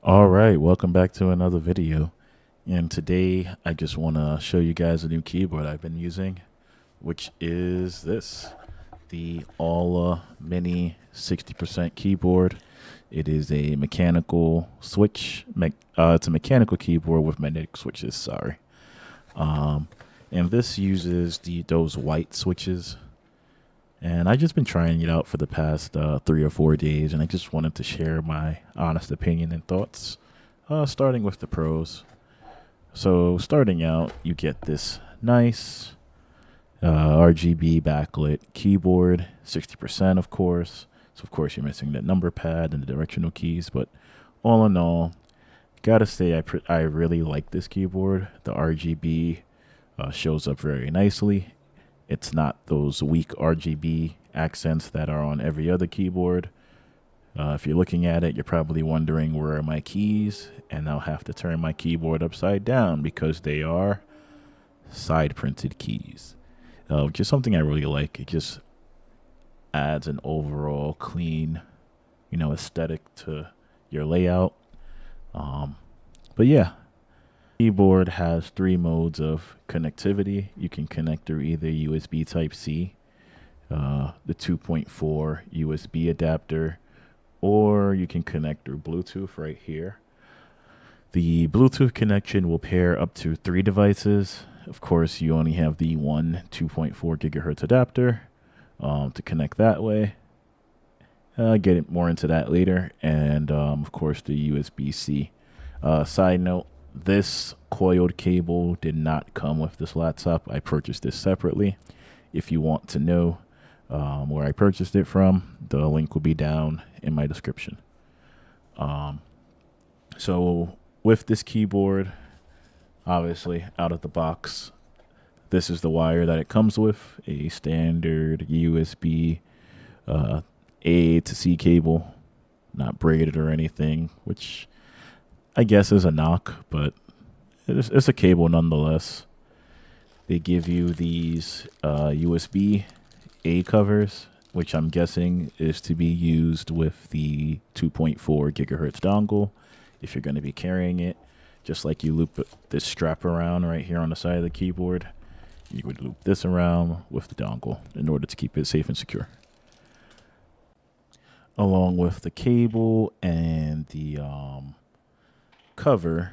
All right, welcome back to another video. And today I just want to show you guys a new keyboard I've been using, which is this, the AULA Mini 60% keyboard. It is a mechanical switch. It's a mechanical keyboard with magnetic switches. Sorry. Um, and this uses those white switches. And I've just been trying it out for the past 3 or 4 days, and I just wanted to share my honest opinion and thoughts. Starting with the pros. So, starting out, you get this nice RGB backlit keyboard, 60%, of course. So, of course, you're missing the number pad and the directional keys, but all in all, gotta say, I really like this keyboard. The RGB shows up very nicely. It's not those weak RGB accents that are on every other keyboard. If you're looking at it, you're probably wondering where are my keys, and I'll have to turn my keyboard upside down because they are side printed keys, which is something I really like. It just adds an overall clean, aesthetic to your layout. Um, but yeah, keyboard has three modes of connectivity. You can connect through either USB Type C, the 2.4 USB adapter, or you can connect through Bluetooth right here. The Bluetooth connection will pair up to three devices. Of course, you only have the one 2.4 gigahertz adapter to connect that way. Get it more into that later. And of course, the USB C. Side note, this coiled cable did not come with this laptop. I purchased this separately. If you want to know where I purchased it from, the link will be down in my description. So with this keyboard, obviously out of the box, this is the wire that it comes with, a standard USB A to C cable, not braided or anything, which I guess is a knock, but it's a cable nonetheless. They give you these USB A covers, which I'm guessing is to be used with the 2.4 gigahertz dongle if you're going to be carrying it. Just like you loop this strap around right here on the side of the keyboard, you would loop this around with the dongle in order to keep it safe and secure. Along with the cable and the cover,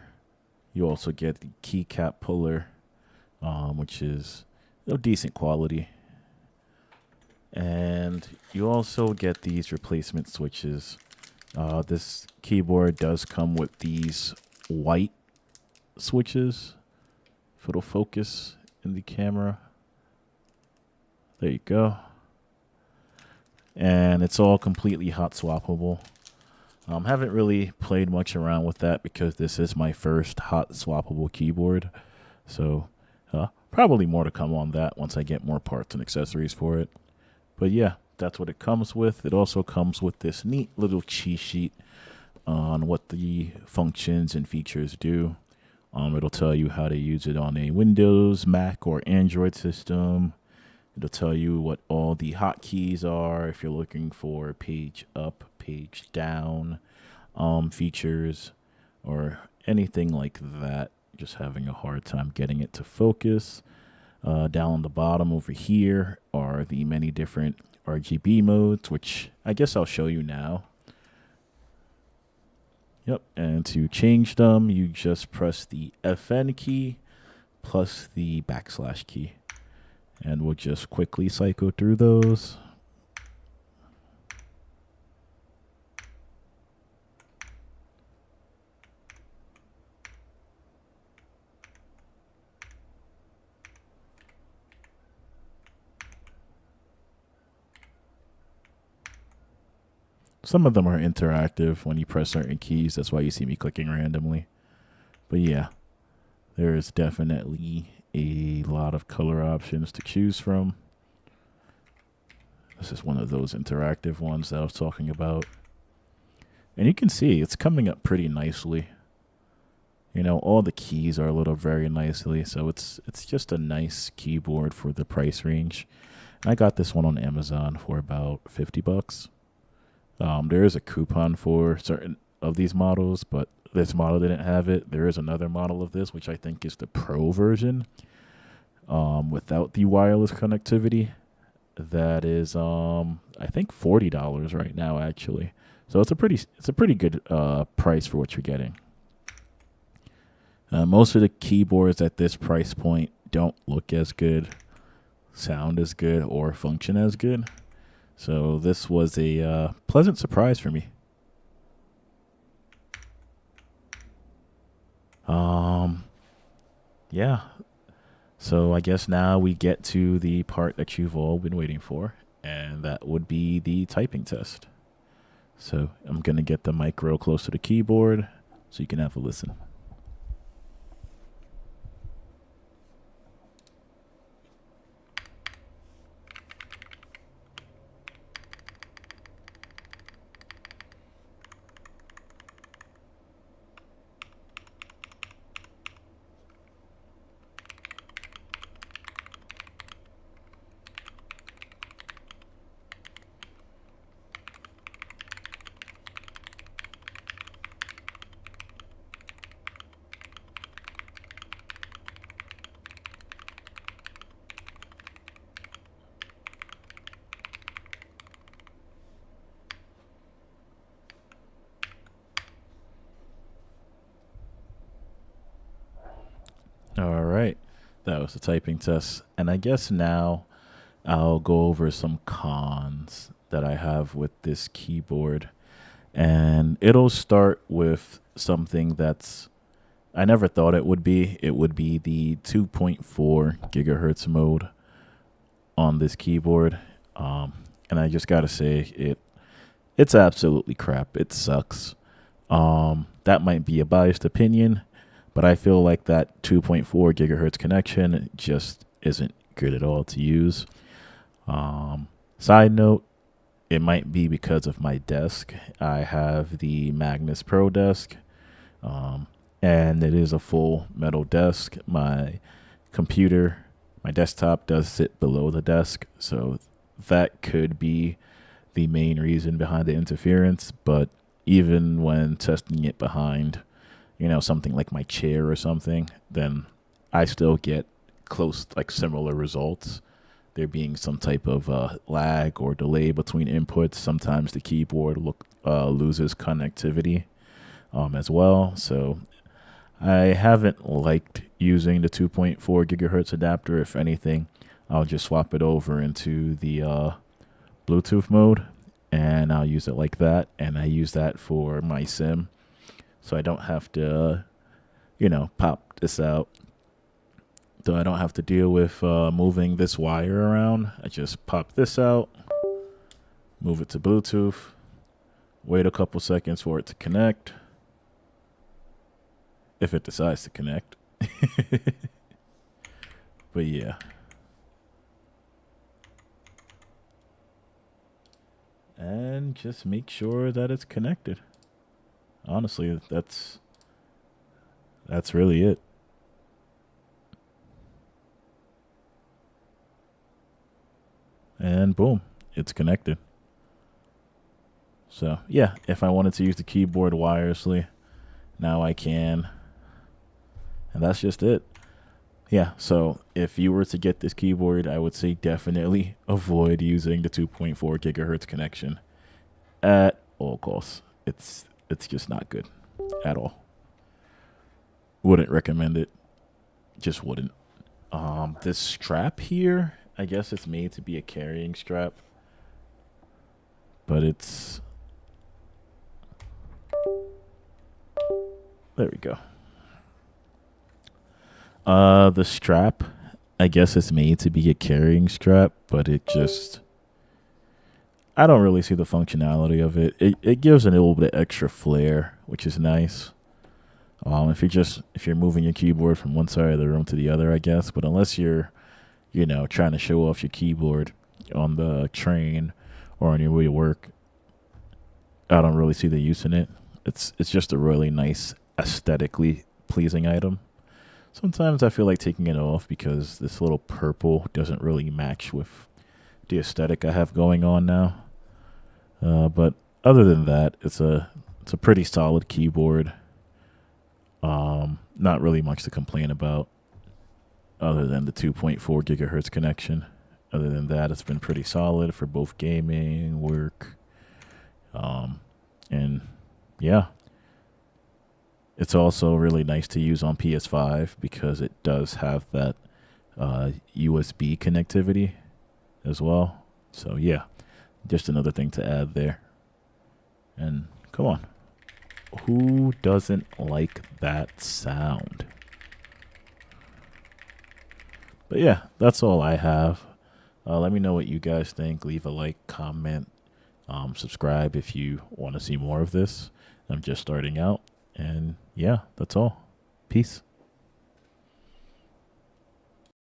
you also get the keycap puller, which is decent quality. And you also get these replacement switches. This keyboard does come with these white switches. If it'll focus in the camera. There you go. And it's all completely hot swappable. Haven't really played much around with that because this is my first hot swappable keyboard. So probably more to come on that once I get more parts and accessories for it. But yeah, that's what it comes with. It also comes with this neat little cheat sheet on what the functions and features do. It'll tell you how to use it on a Windows, Mac, or Android system. It'll tell you what all the hotkeys are if you're looking for page up, page down features, or anything like that. Just having a hard time getting it to focus. Down on the bottom over here are the many different RGB modes, which I guess I'll show you now. Yep, and to change them, you just press the FN key plus the backslash key. And we'll just quickly cycle through those. Some of them are interactive when you press certain keys. That's why you see me clicking randomly. But yeah, there is definitely a lot of color options to choose from. This is one of those interactive ones that I was talking about. And you can see it's coming up pretty nicely. All the keys are lit up very nicely. So it's just a nice keyboard for the price range. I got this one on Amazon for about $50. There is a coupon for certain of these models, but this model didn't have it. There is another model of this, which I think is the Pro version, without the wireless connectivity. That is, I think $40 right now, actually. So it's a pretty good price for what you're getting. Most of the keyboards at this price point don't look as good, sound as good, or function as good. So this was a pleasant surprise for me. Yeah. So I guess now we get to the part that you've all been waiting for, and that would be the typing test. So I'm going to get the mic real close to the keyboard so you can have a listen. All right. That was the typing test. And I guess now I'll go over some cons that I have with this keyboard. And it'll start with something that's I never thought it would be. It would be the 2.4 gigahertz mode on this keyboard. And I just gotta say it's absolutely crap. It sucks. That might be a biased opinion, but I feel like that 2.4 gigahertz connection just isn't good at all to use. Side note, it might be because of my desk. I have the Magnus Pro desk, and it is a full metal desk. My computer, my desktop does sit below the desk, so that could be the main reason behind the interference. But even when testing it behind, something like my chair or something, then I still get close, like similar results. There being some type of lag or delay between inputs. Sometimes the keyboard loses connectivity as well. So I haven't liked using the 2.4 gigahertz adapter. If anything, I'll just swap it over into the Bluetooth mode, and I'll use it like that. And I use that for my sim, so I don't have to, pop this out. So I don't have to deal with moving this wire around. I just pop this out, move it to Bluetooth, wait a couple seconds for it to connect, if it decides to connect. But yeah. And just make sure that it's connected. Honestly, that's really it. And boom, it's connected. So yeah, if I wanted to use the keyboard wirelessly, now I can. And that's just it. Yeah, so if you were to get this keyboard, I would say definitely avoid using the 2.4 gigahertz connection at all costs. It's just not good at all. Wouldn't recommend it. Just wouldn't. This strap here, I guess it's made to be a carrying strap, but there we go. The strap, I guess it's made to be a carrying strap, but I don't really see the functionality of it. It gives a little bit of extra flair, which is nice. If you're moving your keyboard from one side of the room to the other, I guess. But unless you're, trying to show off your keyboard on the train or on your way to work, I don't really see the use in it. It's just a really nice, aesthetically pleasing item. Sometimes I feel like taking it off because this little purple doesn't really match with the aesthetic I have going on now. But other than that, it's a pretty solid keyboard. Not really much to complain about other than the 2.4 gigahertz connection. Other than that, it's been pretty solid for both gaming, work, and yeah. It's also really nice to use on PS5 because it does have that USB connectivity as well. So yeah, just another thing to add there. And come on, who doesn't like that sound? But yeah, that's all I have. Let me know what you guys think. Leave a like, comment, subscribe if you want to see more of this. I'm just starting out. And yeah, that's all. Peace.